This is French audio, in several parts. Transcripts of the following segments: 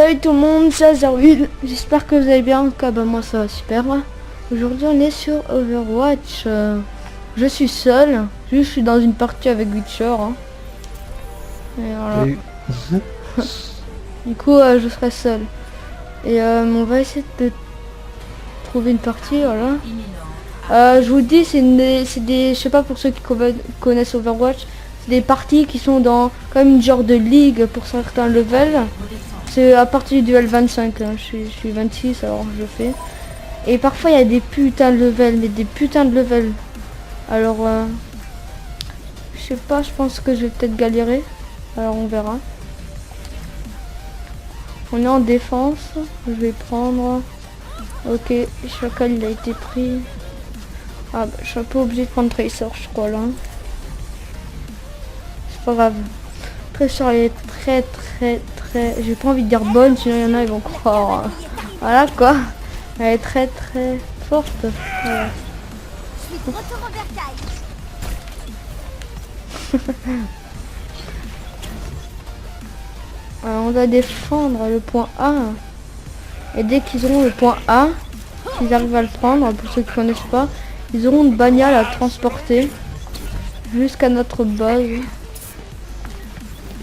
Salut tout le monde, c'est Azerville. J'espère que vous allez bien. En tout cas, bah, moi ça va super. Aujourd'hui on est sur Overwatch. Je suis seul. Je suis dans une partie avec Witcher. Et voilà. Du coup je serai seul. Et on va essayer de trouver une partie. Voilà. Je vous dis, c'est des, je sais pas, pour ceux qui connaissent Overwatch, c'est des parties qui sont dans comme une genre de ligue pour certains levels. C'est à partir du level 25, hein. Je suis 26, alors je fais. Et parfois il y a des putains de levels, mais des putains de levels. Alors je sais pas, je pense que je vais peut-être galérer. Alors on verra. On est en défense. Je vais prendre. Ok, Chacal il a été pris. Ah bah, je suis un peu obligé de prendre Tracer, je crois là. C'est pas grave. Tracer elle est très. J'ai pas envie de dire bonne, sinon il y en a ils vont croire. Voilà quoi. Elle est très forte. Voilà. Alors, on va défendre le point A. Et dès qu'ils auront le point A, s'ils arrivent à le prendre, pour ceux qui connaissent pas, ils auront une bagnole à transporter jusqu'à notre base.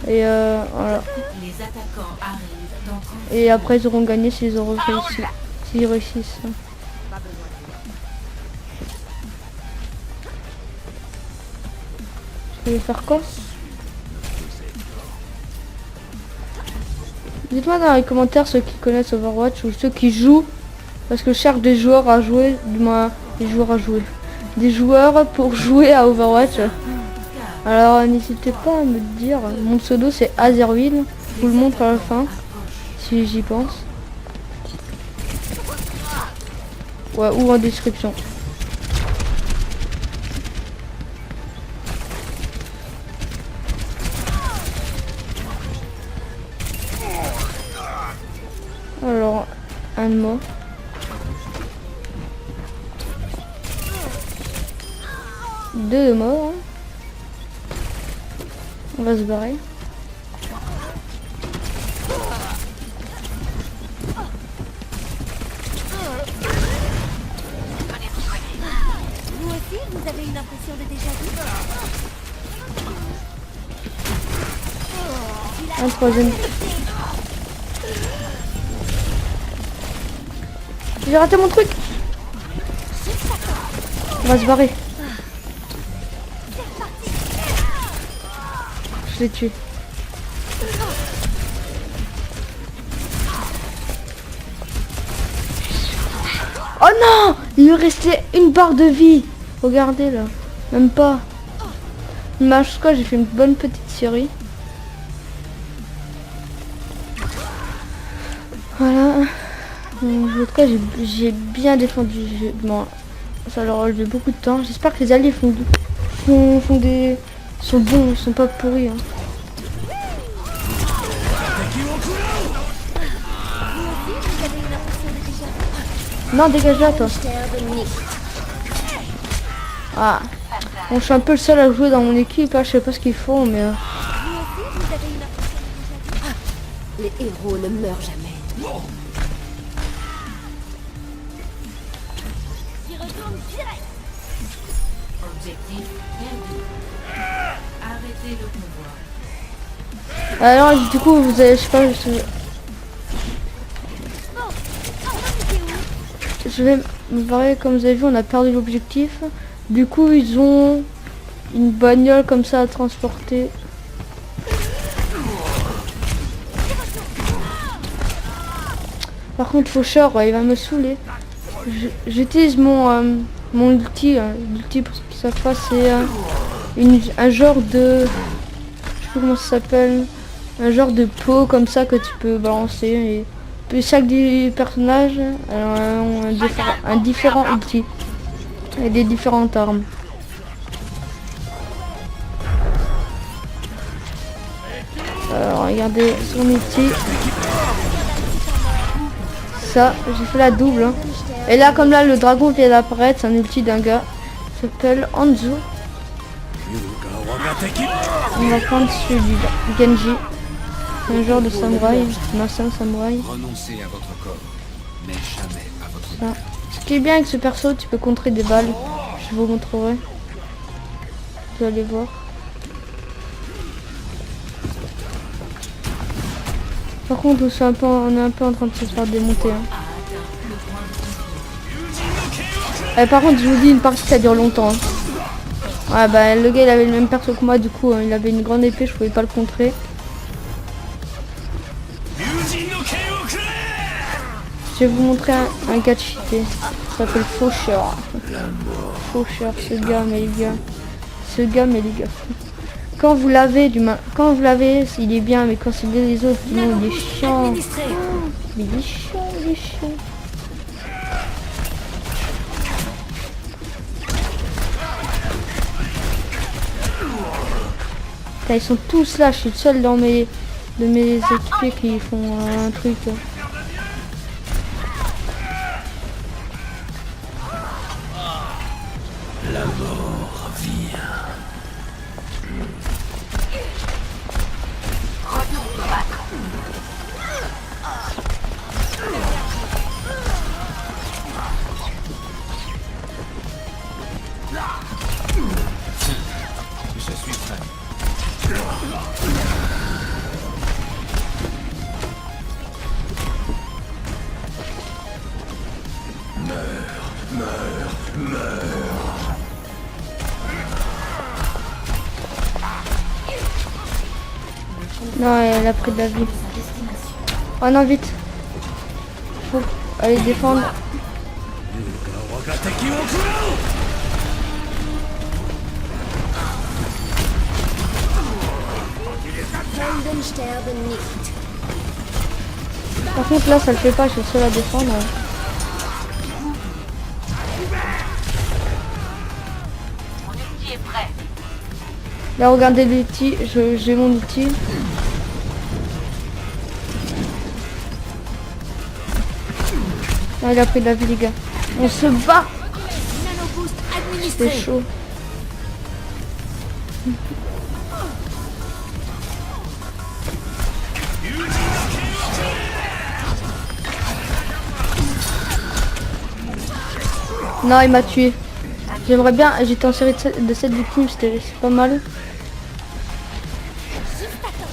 Et voilà. Et après ils auront gagné s'ils auront réussi. S'ils réussissent. Je vais faire quoi? Dites-moi dans les commentaires ceux qui connaissent Overwatch ou ceux qui jouent. Parce que je cherche des joueurs à jouer. Des joueurs pour jouer à Overwatch. Alors n'hésitez pas à me dire. Mon pseudo c'est Azerville. Je vous le montre à la fin. Si j'y pense. Ouais, ou en description. Alors, un mot. Deux morts. On va se barrer. Vous aussi, vous avez une impression de déjà vu? Un troisième. J'ai raté mon truc. On va se barrer. Je l'ai tué. Oh non! Il me restait une barre de vie. Regardez là. Même pas. Mais en tout cas, j'ai fait une bonne petite série. Voilà. En tout cas, j'ai bien défendu. Bon, ça leur a relevé beaucoup de temps. J'espère que les alliés sont bons, ils sont pas pourris. Hein. Non, dégage là, toi. Ah. Bon, je suis un peu le seul à jouer dans mon équipe. Hein. Je sais pas ce qu'ils font, mais... Les héros ne meurent jamais. Objectif perdu. Arrêtez le convoi. Alors, du coup, vous avez... Je sais pas... Je vais me barrer, comme vous avez vu, on a perdu l'objectif. Du coup, ils ont une bagnole comme ça à transporter. Par contre, Faucheur, il va me saouler. J'utilise mon ulti. L'ulti, pour ceux qui savent pas, c'est un genre de... Je sais pas comment ça s'appelle. Un genre de pot comme ça que tu peux balancer. Et puis chaque personnage a un différent ulti. Et des différentes armes. Alors, regardez son ulti. Ça, j'ai fait la double. Hein. Et là, comme là, le dragon vient d'apparaître, c'est un ulti d'un gars. Il s'appelle Hanzo. On va prendre celui-là, Genji. C'est un genre de samouraï, un ancien samouraï. Renoncez à votre corps, mais jamais à votre Ça. Ce qui est bien avec ce perso, tu peux contrer des balles. Je vous montrerai. Vous allez voir. Par contre, on est un peu en train de se faire démonter. Hein. Par contre, je vous dis, une partie ça dure longtemps. Hein. Ouais, bah le gars il avait le même perso que moi, du coup il avait une grande épée, je pouvais pas le contrer. Je vais vous montrer un gars cheaté. Ça s'appelle Faucheur. Faucheur, ce gars, mais les gars. Ce gars, mais les gars. Quand vous l'avez, il est bien, mais quand c'est les autres, non, il est chiant. Administré. Il est chiant, il est chiant. Putain, ils sont tous là, je suis le seul dans de mes équipiers qui font un truc. La mort vient. Je suis prêt. Non, elle a pris de la vie. Oh non, vite. Faut aller défendre. Helden sterben nicht. Par contre, là, ça le fait pas, je suis seul à défendre. Là, regardez l'outil, j'ai mon outil. Ah, il a pris de la vie, les gars. On se bat. Nanoboost C'est administré. chaud. Non, il m'a tué. J'aimerais bien, j'étais en série de 7 victimes, c'est pas mal.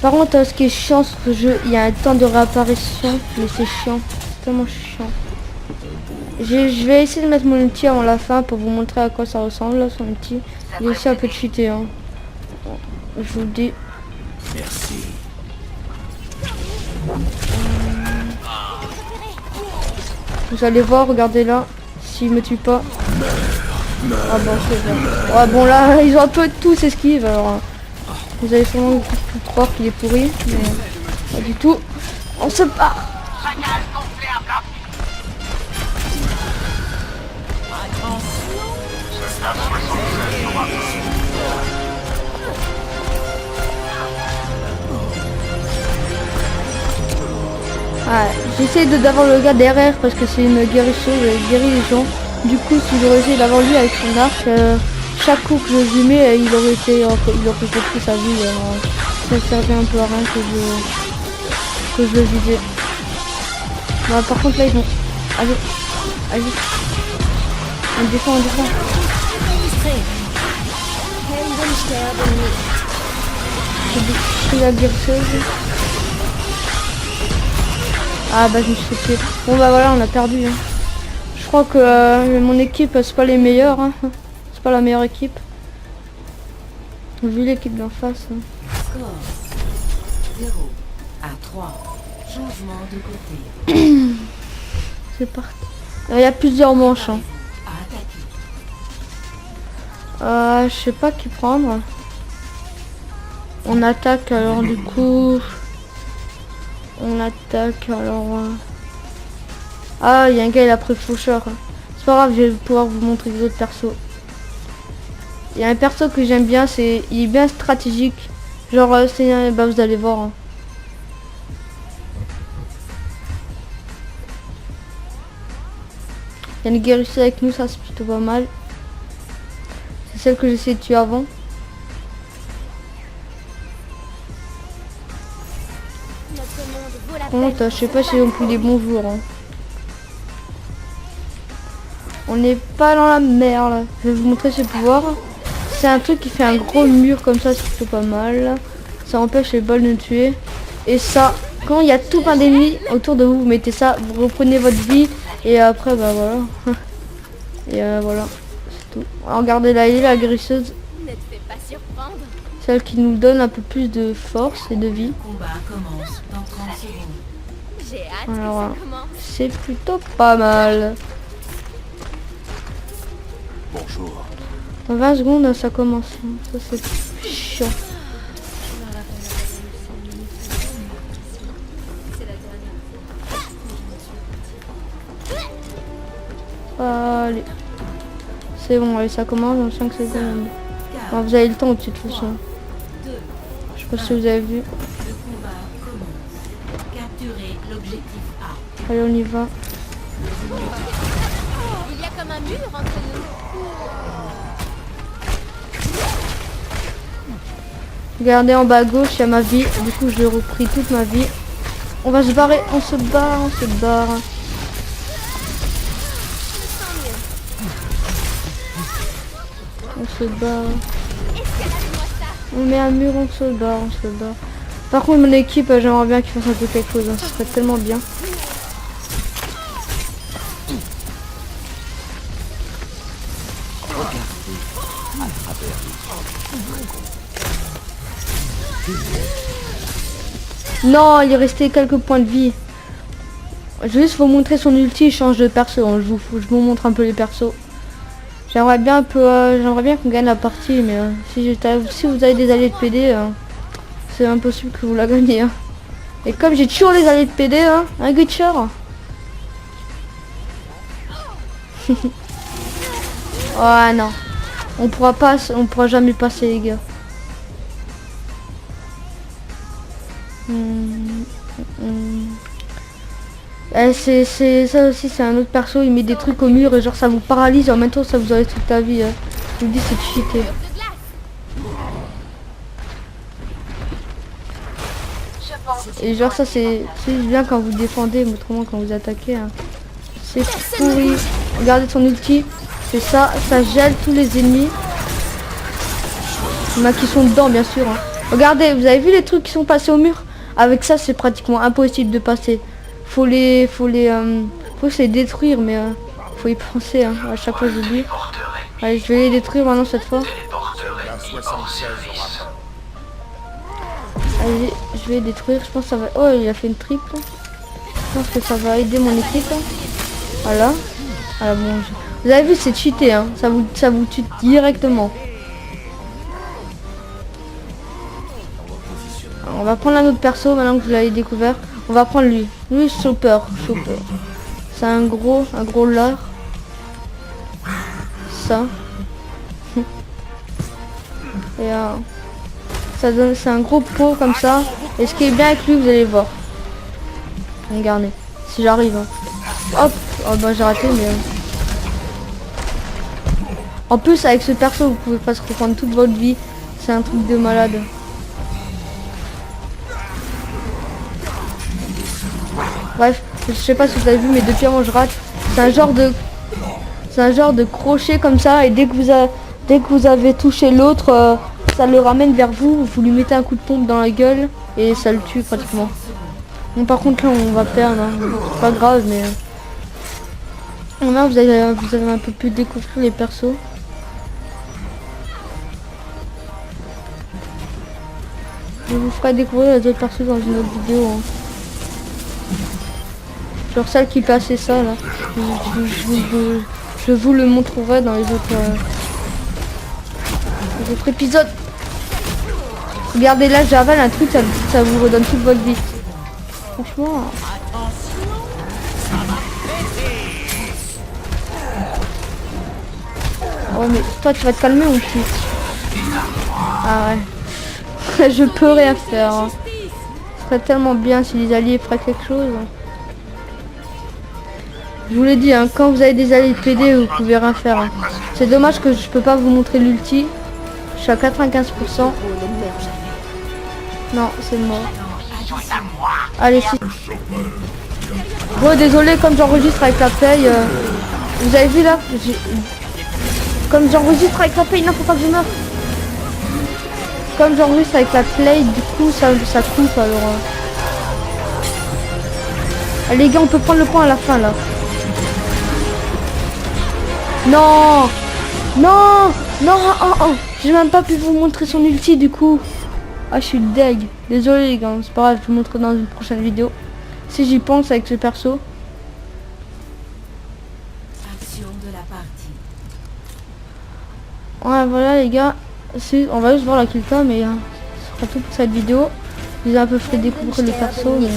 Par contre, ce qui est chiant sur ce jeu, il y a un temps de réapparition, mais c'est chiant, c'est tellement chiant. Je vais essayer de mettre mon outil avant la fin pour vous montrer à quoi ça ressemble, là, son outil. Il est aussi un peu cheaté, hein. Je vous le dis. Merci. Vous allez voir, regardez là, s'il me tue pas. Ah bon, c'est bon. Ah bon, là, ils ont un peu tous esquive, alors vous allez sûrement croire qu'il est pourri, mais pas du tout. On se bat. Ah, j'essaie d'avoir le gars derrière parce que c'est une guérisseuse, elle guérit les gens. Du coup, si j'aurais essayé d'avoir lui avec son arc, chaque coup que je lui mets, il aurait pris sa vie. Alors, ça servait un peu à rien que je le visais. Bon, par contre là ils vont. Allez, allez. On défend, on défend. Administré. Helden sterben nicht. J'ai pris la guérisseuse. Ah bah je me suis fait tuer. Bon bah voilà, on a perdu. Hein. Je crois que mon équipe c'est pas les meilleurs. Hein. C'est pas la meilleure équipe. Vu l'équipe d'en face. Hein. Score 0 à 3. Changement de côté. C'est parti. Il y a plusieurs manches. Hein. À attaquer. Je sais pas qui prendre. On attaque alors du coup. On attaque alors. Ah, il y a un gars, il a pris Faucheur. C'est pas grave, je vais pouvoir vous montrer les autres persos. Il y a un perso que j'aime bien, il est bien stratégique. Genre, bah, vous allez voir. Hein. Il y a une guérisseuse avec nous, ça c'est plutôt pas mal. C'est celle que j'ai essayé de tuer avant. contre, je sais pas si on pris les bons jours. Hein. On n'est pas dans la merde. Je vais vous montrer ses pouvoirs. C'est un truc qui fait un gros mur comme ça, c'est plutôt pas mal. Ça empêche les balles de nous tuer. Et ça, quand il y a tout plein d'ennemis autour de vous, vous mettez ça, vous reprenez votre vie. Et après, bah voilà. Et voilà, c'est tout. Alors, regardez là, il est la guérisseuse. Ne te fais pas surprendre. Celle qui nous donne un peu plus de force et de vie. Le combat commence dans 30 secondes. J'ai hâte Alors, que ça commence. c'est plutôt pas mal. Bonjour. Dans 20 secondes, ça commence. Ça, c'est chiant. Allez. C'est bon, allez, ça commence dans 5 secondes. Alors, vous avez le temps au-dessus de toute façon. Je sais pas si vous avez vu. Le combat commence. Capturez l'objectif A. Allez, on y va. Il y a comme un mur entre nous. Regardez en bas à gauche, il y a ma vie. Du coup, j'ai repris toute ma vie. On va se barrer, on se barre, on se barre. On se barre. Escalade-moi ça. On met un mur, on se barre, on se barre. Par contre, mon équipe, j'aimerais bien qu'ils fassent un peu quelque chose. Hein. Ça serait tellement bien. Non, il est resté quelques points de vie. Je vais juste vous montrer son ulti, il change de perso. Hein. Je vous montre un peu les persos. J'aimerais bien un peu, j'aimerais bien qu'on gagne la partie, mais si vous avez des alliés de PD, c'est impossible que vous la gagnez. Hein. Et comme j'ai toujours les alliés de PD, hein, un glitcher. Oh non, on pourra jamais passer les gars. C'est ça aussi, c'est un autre perso, il met des trucs au mur et genre ça vous paralyse et en même temps ça vous enlève toute ta vie. Je vous dis, c'est cheaté. Et genre ça c'est bien quand vous défendez, mais autrement quand vous attaquez. Hein. C'est pourri. Regardez son ulti, c'est ça, ça gèle tous les ennemis. Il y en a qui sont dedans bien sûr. Hein. Regardez, vous avez vu les trucs qui sont passés au mur? Avec ça c'est pratiquement impossible de passer. Faut se les détruire, mais faut y penser. Hein. À chaque fois j'oublie. Allez, je vais les détruire maintenant cette fois. Allez, je vais les détruire. Je pense que ça va. Oh, il a fait une triple. Je pense que ça va aider mon équipe. Voilà. Voilà bon. Vous avez vu, c'est cheaté. Hein. Ça vous tue directement. Alors, on va prendre un autre perso maintenant que vous l'avez découvert. On va prendre lui. Lui, Chopper. C'est un gros leurre. Ça. Et ça donne, c'est un gros pot comme ça. Et ce qui est bien avec lui, vous allez voir. Regardez. Si j'arrive. Hein. Hop. Oh bah j'ai raté mais. En plus avec ce perso, vous pouvez pas se reprendre toute votre vie. C'est un truc de malade. Bref, je sais pas si vous avez vu, mais depuis avant je rate. C'est un genre de crochet comme ça, et dès que vous avez touché l'autre, ça le ramène vers vous. Vous lui mettez un coup de pompe dans la gueule et ça le tue pratiquement. Bon, par contre là on va perdre, hein. C'est pas grave, mais là vous avez un peu pu découvrir les persos. Je vous ferai découvrir les autres persos dans une autre vidéo. Hein. Genre celle qui passait ça là. Je vous le montrerai dans les autres épisodes. Regardez là, j'avale un truc, ça vous redonne toute votre vie. Franchement. Oh mais toi tu vas te calmer mon petit. Ah ouais. Je peux rien faire. Hein. Ce serait tellement bien si les alliés feraient quelque chose. Je vous l'ai dit, hein, quand vous avez des alliés de PD, vous pouvez rien faire. Hein. C'est dommage que je peux pas vous montrer l'ulti. Je suis à 95%. Non, c'est mort. Allez, si. Bon, désolé, comme j'enregistre avec la play, vous avez vu là, comme j'enregistre avec la play, il faut pas que je meure. Comme j'enregistre avec la play, du coup, ça coupe alors. Allez, les gars, on peut prendre le point à la fin là. Non, non, non, oh. J'ai même pas pu vous montrer son ulti du coup. Ah, je suis deg. Désolé les gars, c'est pas grave, je vous montrerai dans une prochaine vidéo. Si j'y pense avec ce perso. Action de la partie. Ouais, voilà les gars. On va juste voir la kilta, mais ce sera tout pour cette vidéo. Je vous ai un peu fait découvrir le perso, mais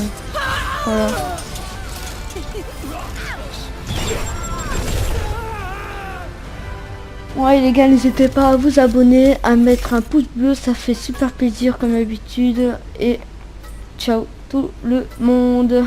voilà. Ouais les gars, n'hésitez pas à vous abonner, à mettre un pouce bleu, ça fait super plaisir comme d'habitude. Et ciao tout le monde.